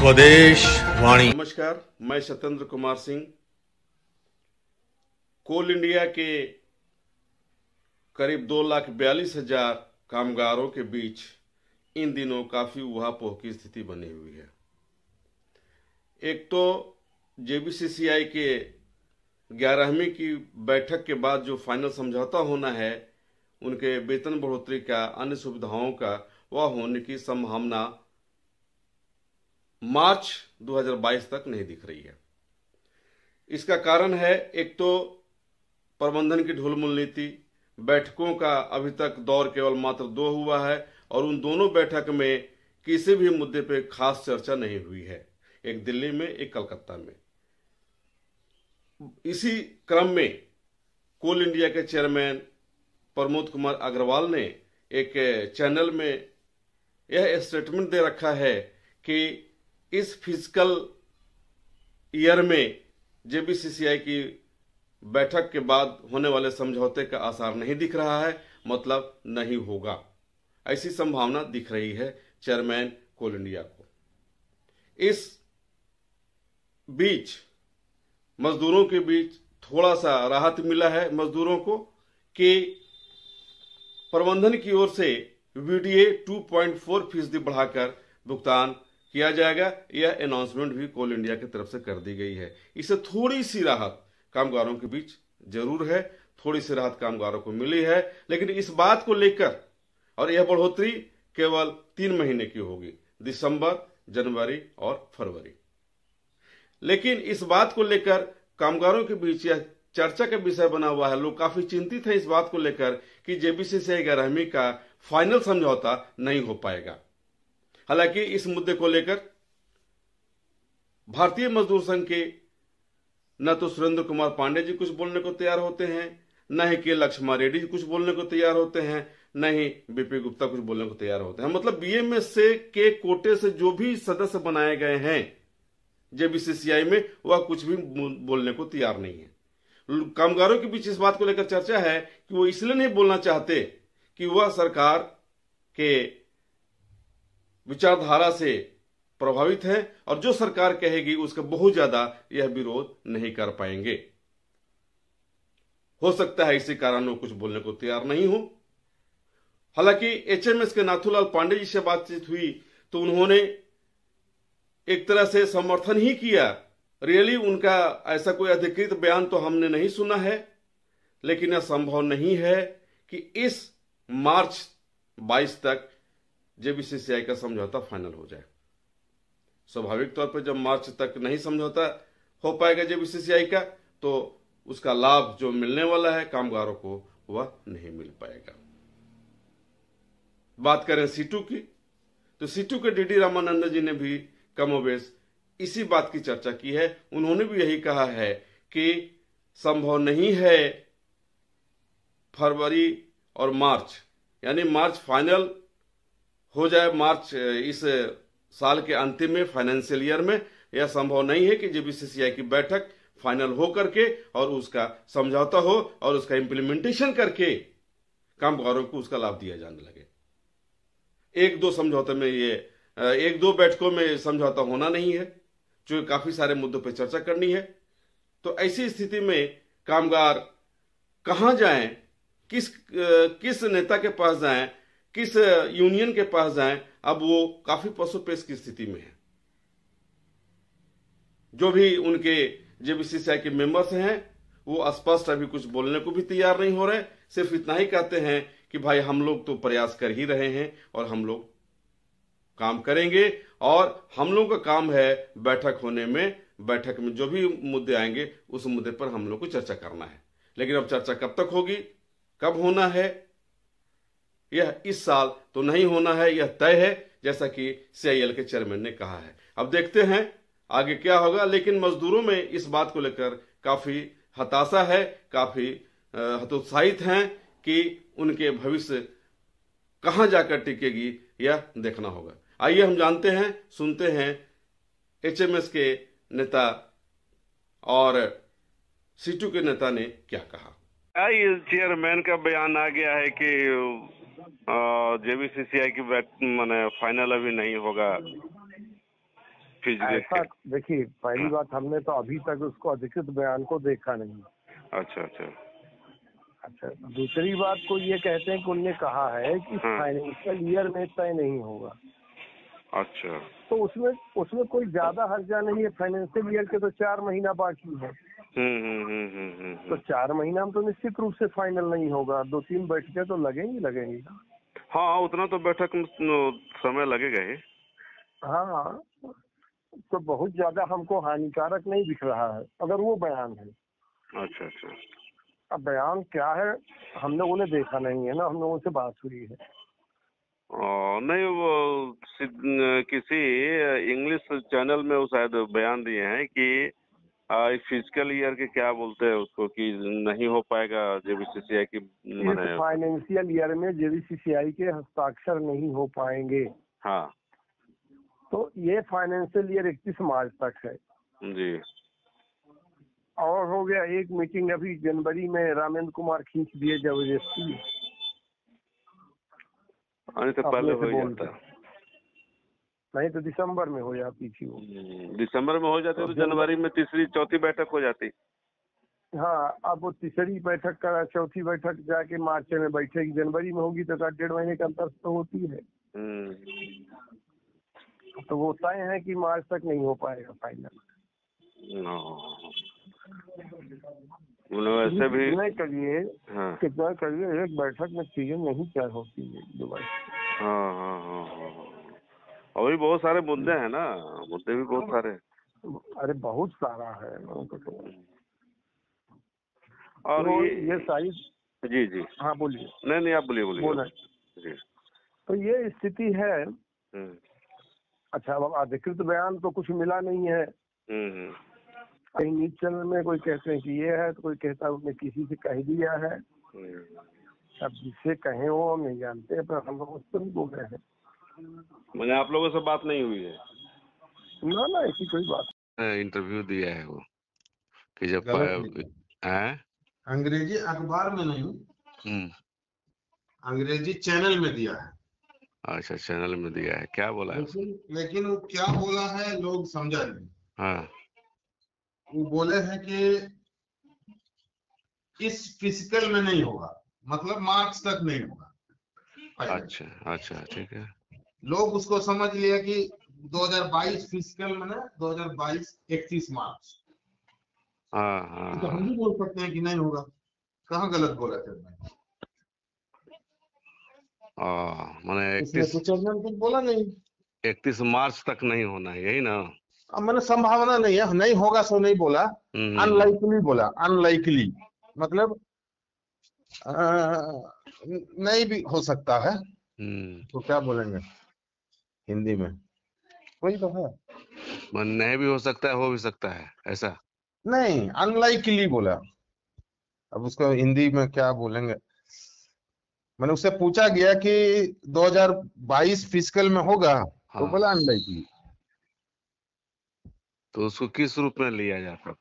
स्वदेश वाणी। नमस्कार, मैं सत्येंद्र कुमार सिंह। कोल इंडिया के करीब 2,42,000 कामगारों के बीच इन दिनों काफी उहापोह की स्थिति बनी हुई है। एक तो जेबीसीसीआई के 11वीं की बैठक के बाद जो फाइनल समझौता होना है, उनके वेतन बढ़ोतरी का, अन्य सुविधाओं का, वह होने की संभावना मार्च 2022 तक नहीं दिख रही है। इसका कारण है, एक तो प्रबंधन की ढुलमुल नीति। बैठकों का अभी तक दौर केवल मात्र 2 हुआ है और उन दोनों बैठक में किसी भी मुद्दे पे खास चर्चा नहीं हुई है, एक दिल्ली में, एक कलकत्ता में। इसी क्रम में कोल इंडिया के चेयरमैन प्रमोद कुमार अग्रवाल ने एक चैनल में यह स्टेटमेंट दे रखा है कि इस फिजिकल ईयर में जेबीसीसीआई की बैठक के बाद होने वाले समझौते का आसार नहीं दिख रहा है, मतलब नहीं होगा, ऐसी संभावना दिख रही है चेयरमैन कोल इंडिया को। इस बीच मजदूरों के बीच थोड़ा सा राहत मिला है मजदूरों को कि प्रबंधन की ओर से वीडीए 2.4% बढ़ाकर भुगतान किया जाएगा। यह अनाउंसमेंट भी कोल इंडिया की तरफ से कर दी गई है। इससे थोड़ी सी राहत कामगारों के बीच जरूर है, थोड़ी सी राहत कामगारों को मिली है, लेकिन इस बात को लेकर, और यह बढ़ोतरी केवल 3 महीने की होगी, दिसंबर, जनवरी और फरवरी। लेकिन इस बात को लेकर कामगारों के बीच यह चर्चा का विषय बना हुआ है। लोग काफी चिंतित हैं इस बात को लेकर कि जेबीसीसीआई 11वीं का फाइनल समझौता नहीं हो पाएगा। हालांकि इस मुद्दे को लेकर भारतीय मजदूर संघ के न तो सुरेंद्र कुमार पांडे जी कुछ बोलने को तैयार होते हैं, न ही के लक्ष्मण रेड्डी जी कुछ बोलने को तैयार होते हैं, न ही बीपी गुप्ता कुछ बोलने को तैयार होते हैं। मतलब बीएमएसए के कोटे से जो भी सदस्य बनाए गए हैं जेबीसीसीआई में, वह कुछ भी बोलने को तैयार नहीं है। कामगारों के बीच इस बात को लेकर चर्चा है कि वो इसलिए नहीं बोलना चाहते कि वह सरकार के विचारधारा से प्रभावित है और जो सरकार कहेगी उसका बहुत ज्यादा यह विरोध नहीं कर पाएंगे। हो सकता है इसी कारण वो कुछ बोलने को तैयार नहीं हो। हालांकि एचएमएस के नाथूलाल पांडे जी से बातचीत हुई तो उन्होंने एक तरह से समर्थन ही किया। रियली उनका ऐसा कोई अधिकृत बयान तो हमने नहीं सुना है, लेकिन यह संभव नहीं है कि इस मार्च 22 तक जेबीसीसीआई का समझौता फाइनल हो जाए। स्वाभाविक तौर पर जब मार्च तक नहीं समझौता हो पाएगा जेबीसीसीआई का, तो उसका लाभ जो मिलने वाला है कामगारों को, वह नहीं मिल पाएगा। बात करें सीटू की, तो सीटू के डीडी रामानंद जी ने भी कमोबेश इसी बात की चर्चा की है। उन्होंने भी यही कहा है कि संभव नहीं है फरवरी और मार्च, यानी मार्च फाइनल हो जाए, मार्च इस साल के अंतिम में, फाइनेंशियल ईयर में, यह संभव नहीं है कि जेबीसीसीआई की बैठक फाइनल हो करके और उसका समझौता हो और उसका इंप्लीमेंटेशन करके कामगारों को उसका लाभ दिया जाने लगे। 1-2 समझौते में, ये 1-2 बैठकों में समझौता होना नहीं है, जो काफी सारे मुद्दों पर चर्चा करनी है। तो ऐसी स्थिति में कामगार कहां जाएं, किस नेता के पास जाएं, किस यूनियन के पास जाएं, अब वो काफी पसोपेश की स्थिति में है। जो भी उनके जेबीसीसीआई के मेंबर्स हैं, वो स्पष्ट अभी कुछ बोलने को भी तैयार नहीं हो रहे। सिर्फ इतना ही कहते हैं कि भाई हम लोग तो प्रयास कर ही रहे हैं और हम लोग काम करेंगे और हम लोग का काम है बैठक होने में, बैठक में जो भी मुद्दे आएंगे उस मुद्दे पर हम लोग को चर्चा करना है। लेकिन अब चर्चा कब तक होगी, कब होना है, यह इस साल तो नहीं होना है, यह तय है, जैसा कि सीआईएल के चेयरमैन ने कहा है। अब देखते हैं आगे क्या होगा। लेकिन मजदूरों में इस बात को लेकर काफी हताशा है, काफी हतोत्साहित हैं कि उनके भविष्य कहां जाकर टिकेगी, यह देखना होगा। आइए हम जानते हैं, सुनते हैं एचएमएस के नेता और सीटू के नेता ने क्या कहा। चेयरमैन का बयान आ गया है कि जेबीसीसीआई की माने फाइनल अभी नहीं होगा। फीस देख ऐसा के। देखिए, पहली हाँ। बात, हमने तो अभी तक उसको अधिकृत बयान को देखा नहीं। अच्छा अच्छा। अच्छा, दूसरी बात को ये कहते हैं कि उनने कहा है कि हाँ। फाइनेंशियल ईयर में तय नहीं होगा। अच्छा। तो उसमें उसमें कोई ज्यादा हर्जा नहीं है। फाइनेंशियल ईयर के तो 4 महीना बाकी है। तो 4 महीना में तो निश्चित रूप से फाइनल नहीं होगा। 2-3 बैठकें तो लगेंगी। हाँ, उतना तो बैठक में समय लगेगा ही। हाँ, तो बहुत ज्यादा हमको हानिकारक नहीं दिख रहा है अगर वो बयान है। अच्छा अच्छा। अब बयान क्या है हम लोगों ने देखा नहीं है ना, हम लोगों से बात हुई है। नहीं, वो किसी इंग्लिश चैनल में वो शायद बयान दिए हैं कि फिजिकल ईयर के क्या बोलते हैं उसको, कि नहीं हो पाएगा जेबीसीसीआई की इस माने। फाइनेंशियल ईयर में जेबीसीसीआई के हस्ताक्षर नहीं हो पाएंगे। हाँ तो ये फाइनेंशियल ईयर 31 मार्च तक है जी। और हो गया एक मीटिंग अभी जनवरी में रामेंद्र कुमार खींच दिए जबरदस्ती, आने से पहले अपने हो से ही बोल जाता के। है। नहीं तो दिसंबर में हो जाती थी वो। दिसंबर में हो जाती तो तो जनवरी में तीसरी चौथी बैठक हो जाती। हाँ, अब वो तीसरी बैठक का चौथी बैठक जाके मार्च में बैठेगी। जनवरी में होगी तो 1.5 महीने का अंतर तो होती है। तो वो तय है कि मार्च तक नहीं हो पाएगा फाइनल। वैसे भी कितना करिए एक बैठक में चीजें नहीं तय होती है दुबई। हाँ। और भी बहुत सारे मुद्दे हैं ना, मुद्दे भी बहुत सारे। अरे बहुत सारा है। और तो ये सारी। जी जी। हाँ बोलिए। नहीं, आप बोलिए बोले जी। तो ये स्थिति है। अच्छा, अब अधिकृत बयान तो कुछ मिला नहीं है। कहीं न्यूज चैनल में कोई कहते हैं कि ये है, तो कोई कहता है उसने किसी से कह दिया है। अब जिससे कहे वो हम नहीं जानते, पर हम लोग उसको नहीं बोल रहे हैं। मैंने आप लोगों से बात नहीं हुई है ना, ऐसी कोई बात। इंटरव्यू दिया है वो कि जब अंग्रेजी अखबार में नहीं, अंग्रेजी चैनल में दिया है। अच्छा, चैनल में दिया है। क्या बोला है? लेकिन वो क्या बोला है लोग समझा नहीं। हाँ, वो बोले हैं कि इस फिजिकल में नहीं होगा, मतलब मार्च तक नहीं होगा। अच्छा, ठीक है। लोग उसको समझ लिया कि 2022 फिजिकल में ना, 2022 31 मार्च। तो हम भी बोल सकते हैं कि नहीं होगा। कहाँ गलत बोला थे मैं? मैंने 31 कुछ बोला नहीं। 31 मार्च तक नहीं होना है, यही ना? मैंने संभावना नहीं है, नहीं होगा सो नहीं बोला। अनलाइकली बोला। अनलाइकली मतलब नहीं भी हो सकता है। तो क्या बोलेंगे हिंदी में? वही तो है। नहीं भी हो सकता है, हो भी सकता है, ऐसा नहीं, अनलाइकली बोला। अब उसको हिंदी में क्या बोलेंगे? मैंने उससे पूछा गया कि 2022 फिजिकल में होगा, तो बोला अनलाइकली। तो उसको किस रूप में लिया जाता?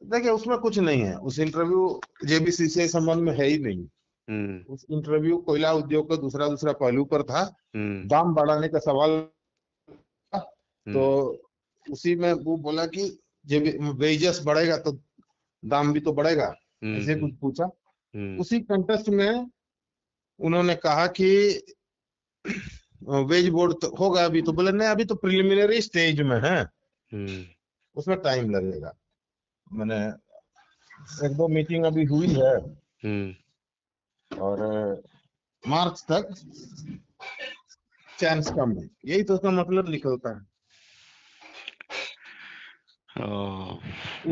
देखिए, उसमें कुछ नहीं है। उस इंटरव्यू जेबीसीसी संबंध में है ही नहीं। उस इंटरव्यू कोयला उद्योग का दूसरा पहलू पर था। दाम बढ़ाने का सवाल था। तो उसी में वो बोला कि जब वेजेस बढ़ेगा तो दाम भी तो बढ़ेगा, ऐसे कुछ पूछा। उसी कंटेस्ट में उन्होंने कहा कि वेज बोर्ड तो होगा अभी। तो बोले नहीं, अभी तो प्रिलिमिनरी स्टेज में है, उसमें टाइम लगेगा। मैंने 1-2 मीटिंग अभी हुई है और मार्च तक चांस कम है। यही तो उसका मतलब निकलता है।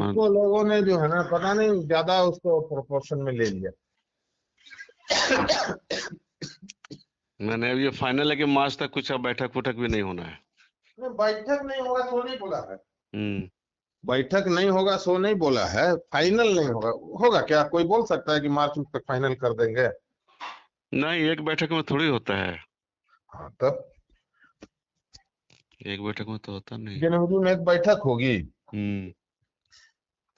उसको लोगों ने जो है ना, पता नहीं ज्यादा उसको प्रोपोर्शन में ले लिया। मैंने अब ये फाइनल है कि मार्च तक कुछ अब बैठक भी नहीं होना है। बैठक नहीं होगा सो नहीं बोला है। बैठक नहीं होगा सो नहीं बोला है। फाइनल नहीं होगा। होगा क्या? कोई बोल सकता है कि मार्च तक फाइनल कर देंगे? नहीं, एक बैठक में थोड़ी होता है। हाँ, तब एक बैठक में तो होता नहीं। जनवरी में एक बैठक होगी,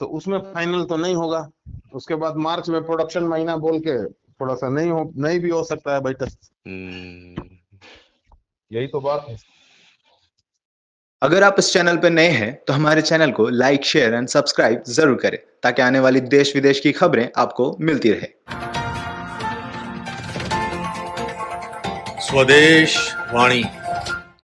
तो उसमें फाइनल तो नहीं होगा। उसके बाद मार्च में प्रोडक्शन महीना बोल के थोड़ा सा नहीं भी हो सकता है बैठक। यही तो बात है। अगर आप इस चैनल पर नए हैं तो हमारे चैनल को लाइक, शेयर एंड सब्सक्राइब जरूर करें ताकि आने वाली देश विदेश की खबरें आपको मिलती रहे। स्वदेश वाणी।